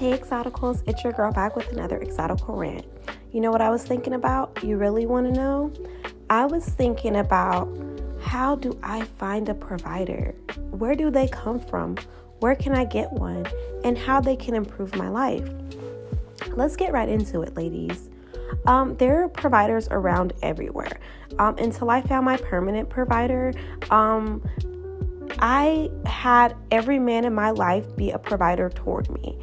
Hey Exoticals, it's your girl back with another Exotical rant. You know what I was thinking about? You really want to know? I was thinking about, how do I find a provider? Where do they come from? Where can I get one? And how they can improve my life. Let's get right into it, ladies. There are providers around everywhere. Until I found my permanent provider, I had every man in my life be a provider toward me.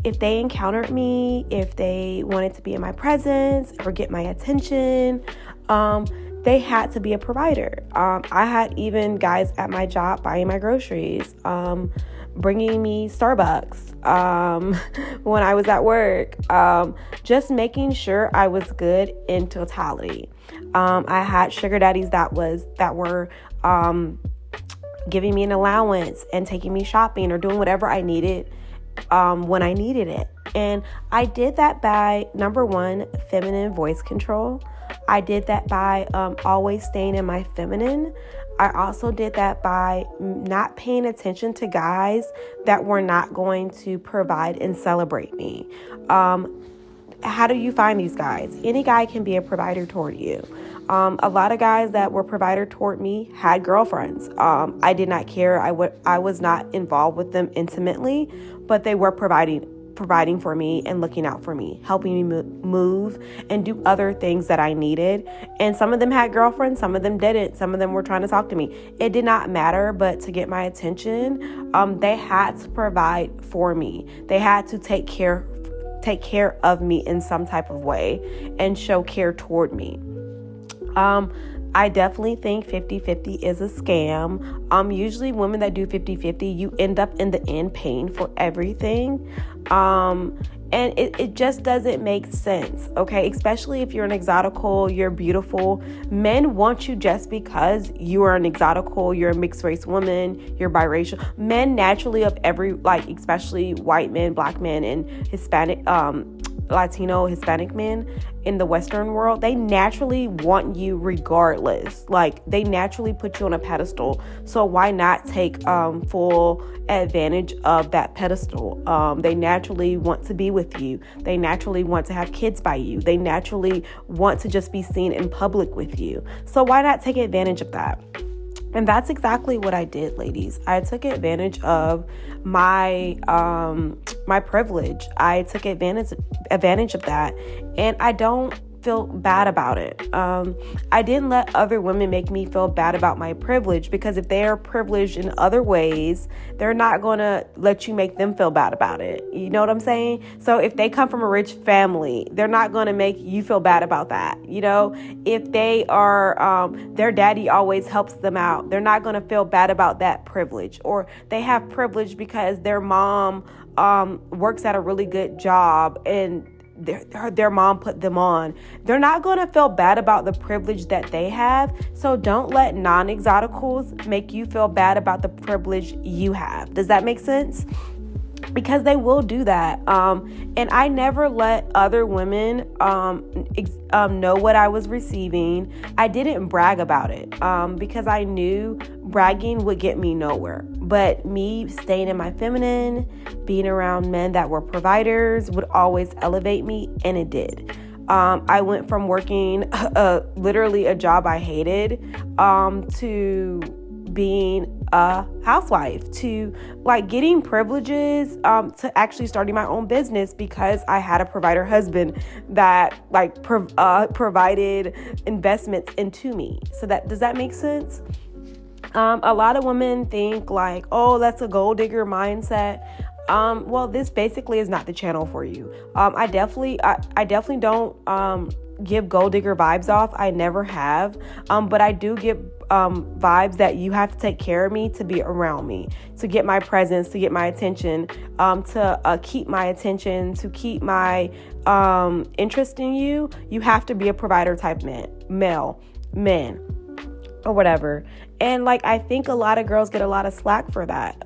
If they encountered me, if they wanted to be in my presence or get my attention, they had to be a provider. I had even guys at my job buying my groceries, bringing me Starbucks when I was at work, just making sure I was good in totality. I had sugar daddies that were giving me an allowance and taking me shopping or doing whatever I needed when I needed it. And I did that by, number one, feminine voice control. I did that by always staying in my feminine. I also did that by not paying attention to guys that were not going to provide and celebrate me. How do you find these guys? Any guy can be a provider toward you. A lot of guys that were provider toward me had girlfriends. I did not care. I was not involved with them intimately, but they were providing for me and looking out for me, helping me move and do other things that I needed. And some of them had girlfriends, some of them didn't. Some of them were trying to talk to me. It did not matter, but to get my attention, they had to provide for me. They had to take care of me in some type of way and show care toward me. I definitely think 50-50 is a scam. Usually women that do 50-50, you end up in the end paying for everything. And it just doesn't make sense, okay? Especially if you're an exotical, you're beautiful. Men want you just because you are an exotical, you're a mixed race woman, you're biracial. Men naturally of especially white men, black men, and Hispanic, Latino, Hispanic men in the Western world, they naturally want you regardless. They naturally put you on a pedestal. So why not take full advantage of that pedestal? They naturally want to be with you. They naturally want to have kids by you. They naturally want to just be seen in public with you. So why not take advantage of that? And that's exactly what I did, ladies. I took advantage of my privilege. I took advantage of that, and I don't feel bad about it. I didn't let other women make me feel bad about my privilege, because if they are privileged in other ways, they're not going to let you make them feel bad about it. You know what I'm saying? So if they come from a rich family, they're not going to make you feel bad about that. You know, if they are, their daddy always helps them out, they're not going to feel bad about that privilege. Or they have privilege because their mom works at a really good job and their mom put them on. They're not going to feel bad about the privilege that they have. So don't let non-exoticals make you feel bad about the privilege you have. Does that make sense? Because they will do that. And I never let other women know what I was receiving. I didn't brag about it because I knew bragging would get me nowhere. But me staying in my feminine, being around men that were providers would always elevate me, and it did. I went from working literally a job I hated to being a housewife, to getting privileges, to actually starting my own business because I had a provider husband that provided investments into me. So does that make sense? A lot of women think oh, that's a gold digger mindset. Well, this basically is not the channel for you. I definitely don't give gold digger vibes off. I never have. But I do give vibes that you have to take care of me to be around me, to get my presence, to get my attention, to keep my attention, to keep my interest in you. You have to be a provider type man, or whatever. And like, I think a lot of girls get a lot of slack for that.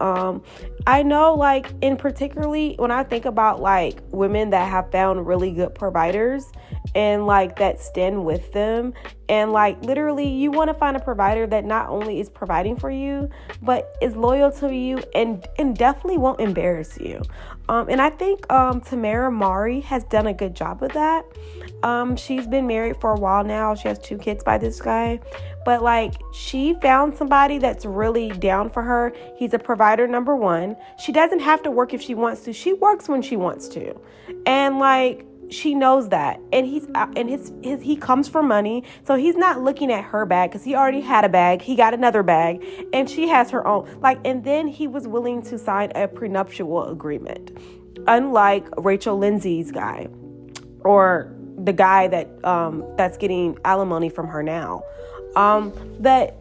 I know, like, in particularly when I think about like women that have found really good providers and like that stand with them, and like literally you want to find a provider that not only is providing for you but is loyal to you and definitely won't embarrass you. And I think Tamar Mor has done a good job of that. She's been married for a while now. She has 2 kids by this guy. But like, she found somebody that's really down for her. He's a provider, number one. She doesn't have to work if she wants to. She works when she wants to. And like, she knows that. And he comes for money. So he's not looking at her bag because he already had a bag. He got another bag and she has her own. Like, and then he was willing to sign a prenuptial agreement. Unlike Rachel Lindsay's guy, or the guy that's getting alimony from her now.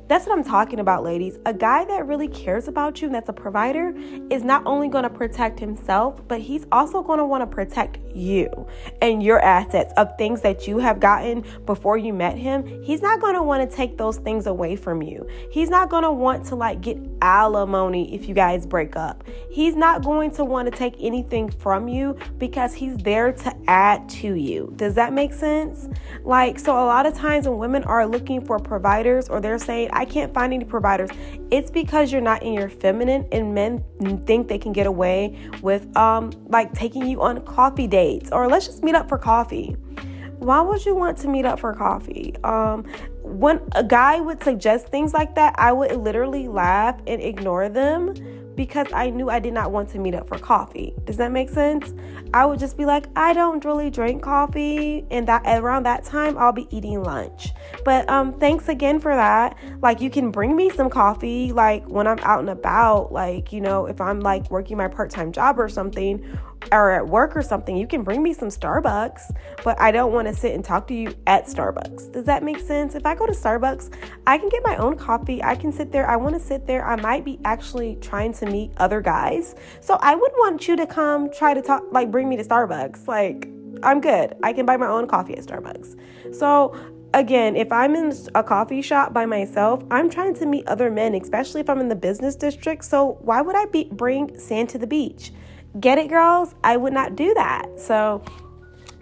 That's what I'm talking about, ladies. A guy that really cares about you and that's a provider is not only going to protect himself, but he's also going to want to protect you and your assets of things that you have gotten before you met him. He's not going to want to take those things away from you. He's not going to want to like get alimony if you guys break up. He's not going to want to take anything from you because he's there to add to you. Does that make sense? Like, so a lot of times when women are looking for providers, or they're saying, I can't find any providers, it's because you're not in your feminine, and men think they can get away with like taking you on coffee dates, or let's just meet up for coffee. Why would you want to meet up for coffee? When a guy would suggest things like that, I would literally laugh and ignore them because I knew I did not want to meet up for coffee. Does that make sense? I would just be like, I don't really drink coffee, and that around that time I'll be eating lunch. But thanks again for that. Like, you can bring me some coffee like when I'm out and about, like, you know, if I'm like working my part-time job or something, or at work or something, you can bring me some Starbucks, but I don't want to sit and talk to you at Starbucks. Does that make sense? If I go to Starbucks, I can get my own coffee. I can sit there. I want to sit there. I might be actually trying to meet other guys. So I wouldn't want you to come try to talk, like bring me to Starbucks. Like, I'm good. I can buy my own coffee at Starbucks. So again, if I'm in a coffee shop by myself, I'm trying to meet other men, especially if I'm in the business district. So why would I bring sand to the beach? Get it, girls? I would not do that. So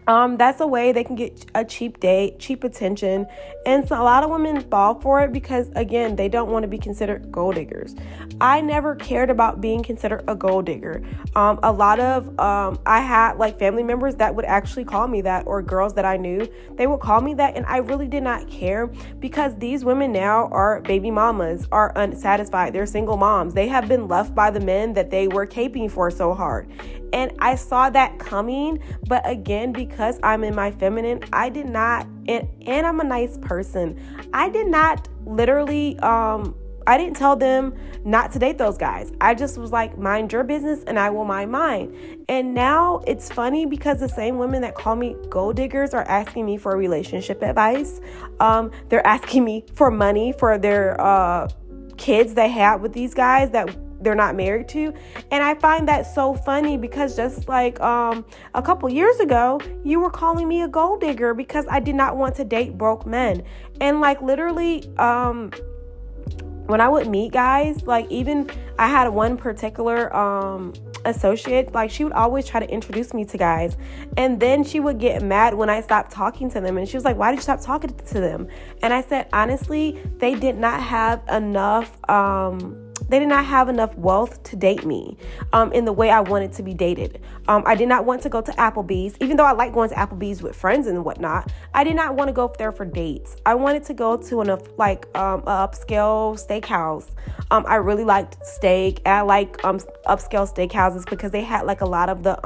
that's a way they can get a cheap date, cheap attention. And so a lot of women fall for it because, again, they don't want to be considered gold diggers. I never cared about being considered a gold digger. A lot of, I had like family members that would actually call me that, or girls that I knew, they would call me that. And I really did not care because these women now are baby mamas, are unsatisfied. They're single moms. They have been left by the men that they were caping for so hard. And I saw that coming. But again, because I'm in my feminine, I did not, and I'm a nice person, I did not literally, I didn't tell them not to date those guys. I just was like, mind your business and I will mind mine. And now it's funny because the same women that call me gold diggers are asking me for relationship advice. They're asking me for money for their kids they had with these guys that they're not married to. And I find that so funny because just like a couple years ago, you were calling me a gold digger because I did not want to date broke men. And like literally, when I would meet guys, like even I had one particular associate, like she would always try to introduce me to guys, and then she would get mad when I stopped talking to them, and she was like, why did you stop talking to them? And I said, honestly, they did not have enough wealth to date me in the way I wanted to be dated. I did not want to go to Applebee's, even though I like going to Applebee's with friends and whatnot. I did not want to go there for dates. I wanted to go to an upscale steakhouse. I really liked steak. And I like upscale steakhouses because they had like a lot of the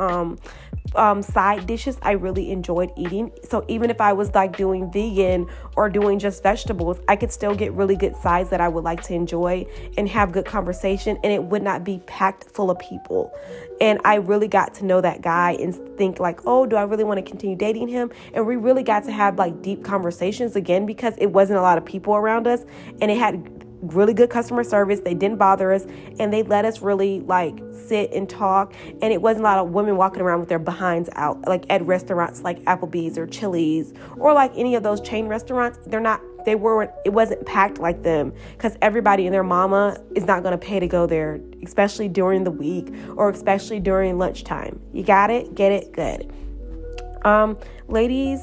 side dishes I really enjoyed eating. So even if I was like doing vegan or doing just vegetables, I could still get really good sides that I would like to enjoy and have good conversation, and it would not be packed full of people. And I really got to know that guy and think like, oh, do I really want to continue dating him? And we really got to have like deep conversations again because it wasn't a lot of people around us, and it had really good customer service. They didn't bother us, and they let us really like sit and talk. And it wasn't a lot of women walking around with their behinds out, like at restaurants like Applebee's or Chili's or like any of those chain restaurants. They're it wasn't packed like them, because everybody and their mama is not going to pay to go there, especially during the week or especially during lunchtime. You got it? Get it? Good. Ladies,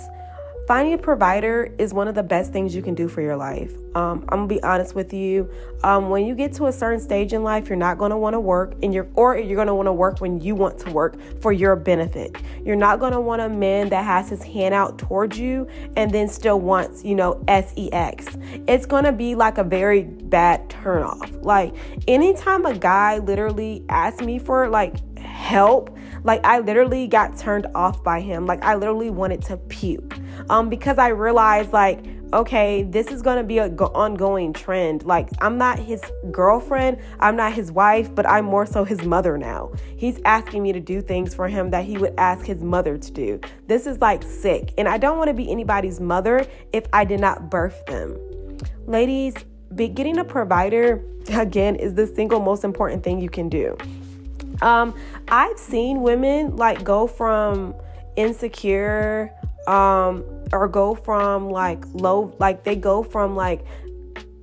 finding a provider is one of the best things you can do for your life. I'm gonna be honest with you. When you get to a certain stage in life, you're not gonna want to work, you're gonna want to work when you want to work for your benefit. You're not gonna want a man that has his hand out towards you and then still wants, sex. It's gonna be like a very bad turnoff. Like, anytime a guy literally asks me for like help, like, I literally got turned off by him. Like, I literally wanted to puke. Because I realized, like, okay, this is going to be an ongoing trend. Like, I'm not his girlfriend, I'm not his wife, but I'm more so his mother now. He's asking me to do things for him that he would ask his mother to do. This is like sick. And I don't want to be anybody's mother if I did not birth them. Ladies, getting a provider, again, is the single most important thing you can do. I've seen women like go from insecure, or go from like low, like they go from like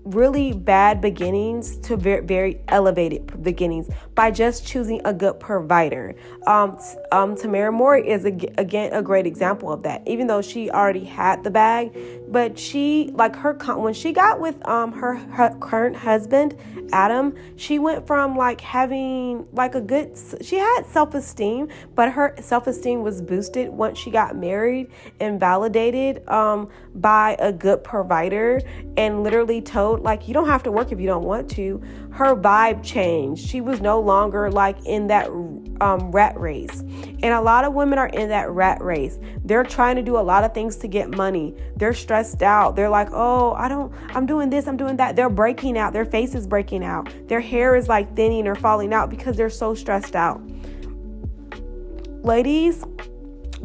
really bad beginnings to very, very elevated beginnings by just choosing a good provider. Tamar Mor is again a great example of that. Even though she already had the bag, but she when she got with her current husband Adam, she went from like having like she had self-esteem, but her self-esteem was boosted once she got married and validated by a good provider, and literally told, like, you don't have to work if you don't want to. Her vibe changed. She was no longer like in that rat race. And a lot of women are in that rat race. They're trying to do a lot of things to get money. They're stressed out. They're like, oh, I'm doing this, I'm doing that. They're breaking out. Their face is breaking out. Their hair is like thinning or falling out because they're so stressed out. Ladies,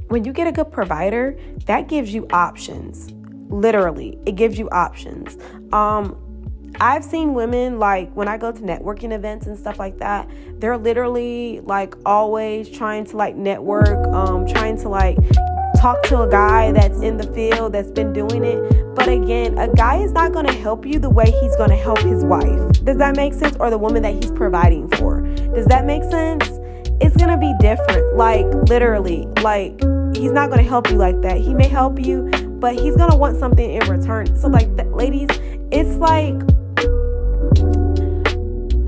when you get a good provider, that gives you options. Literally, it gives you options. I've seen women, like, when I go to networking events and stuff like that, they're literally like always trying to like network, trying to like talk to a guy that's in the field, that's been doing it. But again, a guy is not going to help you the way he's going to help his wife. Does that make sense? Or the woman that he's providing for. Does that make sense? It's going to be different. Like, literally, like, he's not going to help you like that. He may help you, but he's going to want something in return. So like, ladies, it's like,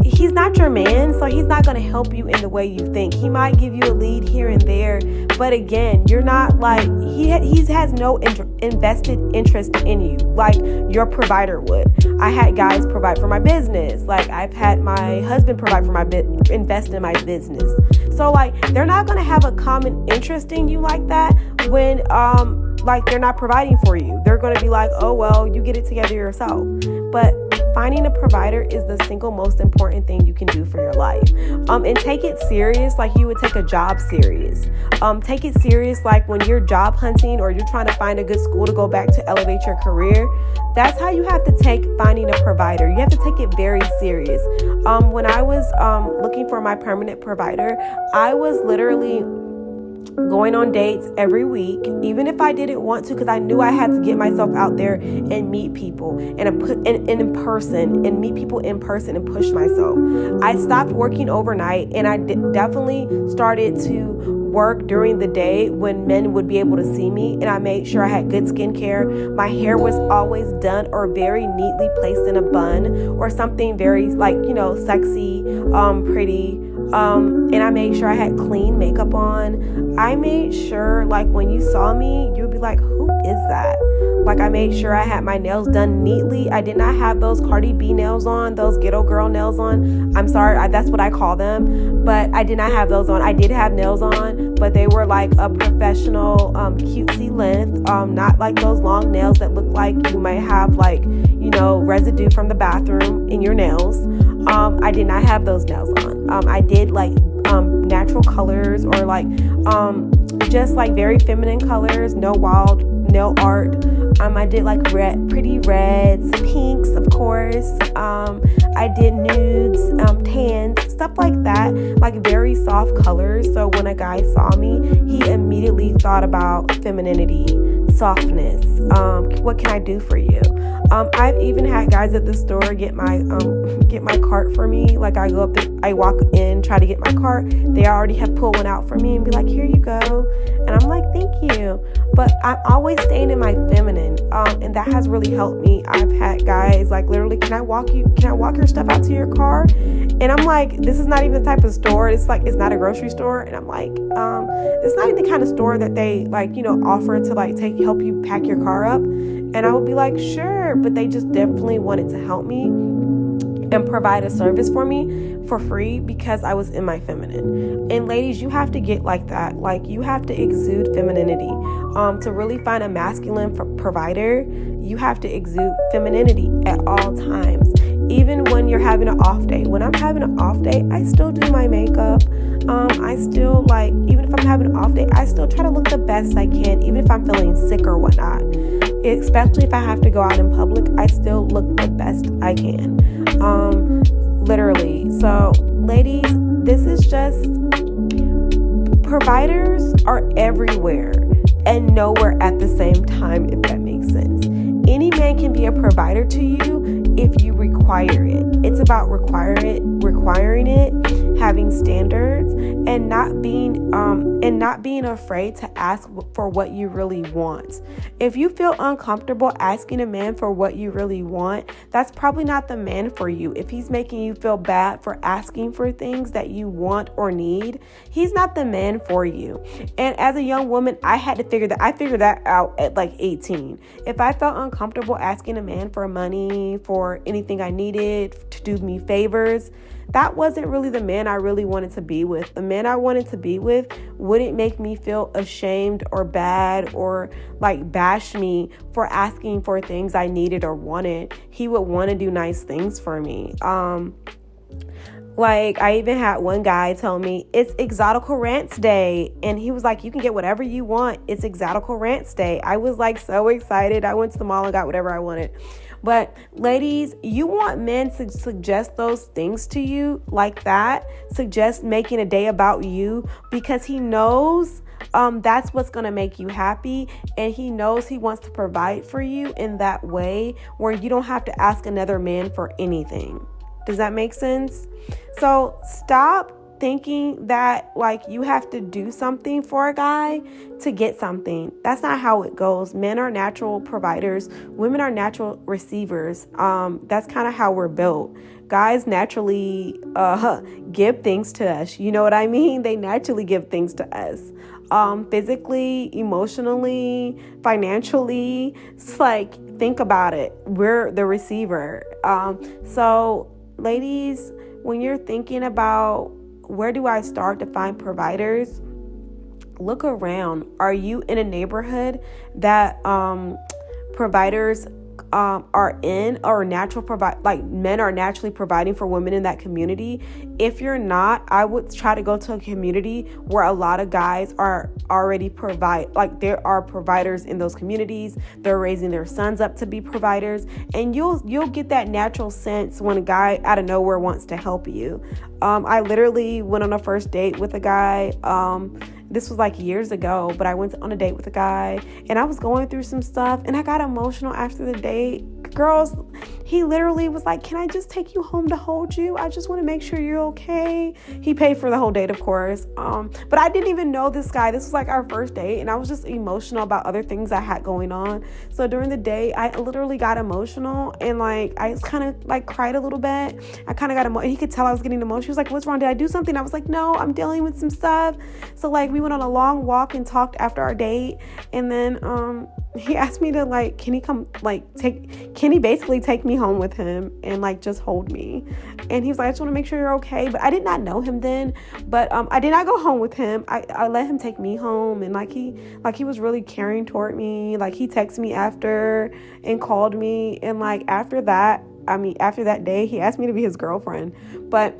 he's not your man, so he's not going to help you in the way you think. He might give you a lead here and there, but again, you're not like, he has no invested interest in you like your provider would. I had guys provide for my business. Like, I've had my husband provide for invest in my business. So like, they're not going to have a common interest in you like that when like they're not providing for you. They're going to be like, oh, well, you get it together yourself. But finding a provider is the single most important thing you can do for your life. And take it serious like you would take a job serious. Take it serious like when you're job hunting or you're trying to find a good school to go back to elevate your career. That's how you have to take finding a provider. You have to take it very serious. When I was looking for my permanent provider, I was literally going on dates every week, even if I didn't want to, because I knew I had to get myself out there and meet people and in person and meet people in person and push myself. I stopped working overnight, and I definitely started to work during the day when men would be able to see me, and I made sure I had good skincare. My hair was always done or very neatly placed in a bun or something very like, sexy, pretty. And I made sure I had clean makeup on. I made sure, like, when you saw me, you'd be like, who is that? Like, I made sure I had my nails done neatly. I did not have those Cardi B nails on, those ghetto girl nails on. I'm sorry, that's what I call them. But I did not have those on. I did have nails on, but they were like a professional, cutesy length. Not like those long nails that look like you might have, like, residue from the bathroom in your nails. I did not have those nails on. I did like natural colors or like just like very feminine colors, no wild nail art. I did like pretty reds, pinks, of course. I did nudes, tans, stuff like that, like very soft colors. So when a guy saw me, he immediately thought about femininity, softness. What can I do for you? I've even had guys at the store get my cart for me. Like I go up there, I walk in, try to get my cart. They already have pulled one out for me and be like, here you go. And I'm like, thank you. But I'm always staying in my feminine. And that has really helped me. I've had guys like literally, can I walk your stuff out to your car? And I'm like, this is not even the type of store. It's like, it's not a grocery store. And I'm like, it's not even the kind of store that they like, offer to like help you pack your car up. And I would be like, sure. But they just definitely wanted to help me and provide a service for me for free because I was in my feminine. And ladies, you have to get like that. Like you have to exude femininity. To really find a masculine provider, you have to exude femininity at all times. Even when you're having an off day. When I'm having an off day, I still do my makeup. I still even if I'm having an off day, I still try to look the best I can, even if I'm feeling sick or whatnot. Especially if I have to go out in public, I still look the best I can. Literally. So, ladies, this is just, providers are everywhere and nowhere at the same time, if that makes sense. Any man can be a provider to you if you require it. It's about requiring it, having standards, and not being afraid to ask for what you really want. If you feel uncomfortable asking a man for what you really want, that's probably not the man for you. If he's making you feel bad for asking for things that you want or need, he's not the man for you. And as a young woman, I figured that out at like 18. If I felt uncomfortable asking a man for money, for anything I needed, to do me favors, that wasn't really the man I really wanted to be with. The man I wanted to be with wouldn't make me feel ashamed or bad or like bash me for asking for things I needed or wanted. He would want to do nice things for me. Like, I even had one guy tell me, it's Exotical Rants Day. And he was like, you can get whatever you want. It's Exotical Rants Day. I was like so excited. I went to the mall and got whatever I wanted. But ladies, you want men to suggest those things to you like that. Suggest making a day about you because he knows that's what's going to make you happy. And he knows he wants to provide for you in that way where you don't have to ask another man for anything. Does that make sense? So stop thinking that like you have to do something for a guy to get something. That's not how it goes. Men are natural providers. Women are natural receivers. That's kind of how we're built. Guys naturally give things to us. You know what I mean? They naturally give things to us. Physically, emotionally, financially. It's like, think about it. We're the receiver. So ladies, when you're thinking about where do I start to find providers, look around. Are you in a neighborhood that providers are in, or men are naturally providing for women in that community? If you're not, I would try to go to a community where a lot of guys are already there are providers in those communities. They're raising their sons up to be providers, and you'll get that natural sense when a guy out of nowhere wants to help you. I literally went on a first date with a guy. This was like years ago, but I went on a date with a guy and I was going through some stuff and I got emotional after the date. Girls, he literally was like, can I just take you home to hold you? I just want to make sure you're okay. He paid for the whole date, of course. But I didn't even know this guy. This was like our first date and I was just emotional about other things I had going on. So during the day, I literally got emotional and like, I kind of like cried a little bit. I kind of got emotional. He could tell I was getting emotional. He was like, what's wrong? Did I do something? I was like, no, I'm dealing with some stuff. So like, we went on a long walk and talked after our date. And then, he asked me to like, can he basically take me home with him and like just hold me? And he was like, I just want to make sure you're okay. But I did not know him then, but I did not go home with him. I let him take me home, and he was really caring toward me. Like, he texted me after and called me, and like after that day, he asked me to be his girlfriend. But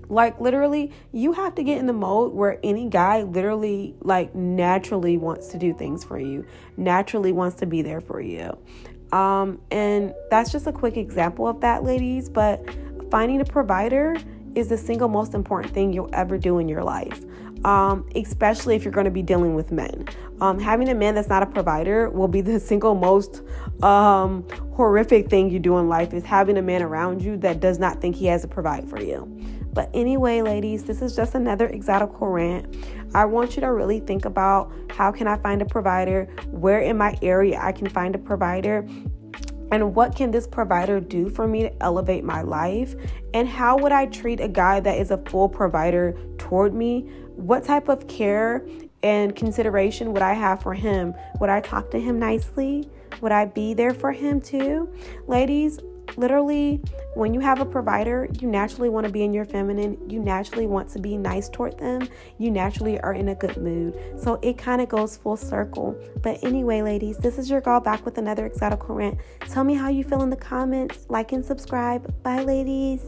like, literally, you have to get in the mode where any guy literally, like, naturally wants to do things for you, naturally wants to be there for you. And that's just a quick example of that, ladies. But finding a provider is the single most important thing you'll ever do in your life. especially if you're going to be dealing with men. Having a man that's not a provider will be the single most horrific thing you do in life, is having a man around you that does not think he has to provide for you. But anyway, ladies, this is just another Exotical rant. I want you to really think about, how can I find a provider? Where in my area I can find a provider? And what can this provider do for me to elevate my life? And how would I treat a guy that is a full provider toward me? What type of care and consideration would I have for him? Would I talk to him nicely? Would I be there for him too? Ladies, literally, when you have a provider, you naturally want to be in your feminine. You naturally want to be nice toward them. You naturally are in a good mood. So it kind of goes full circle. But anyway, ladies, this is your girl back with another Exotical rant. Tell me how you feel in the comments. Like and subscribe. Bye, ladies.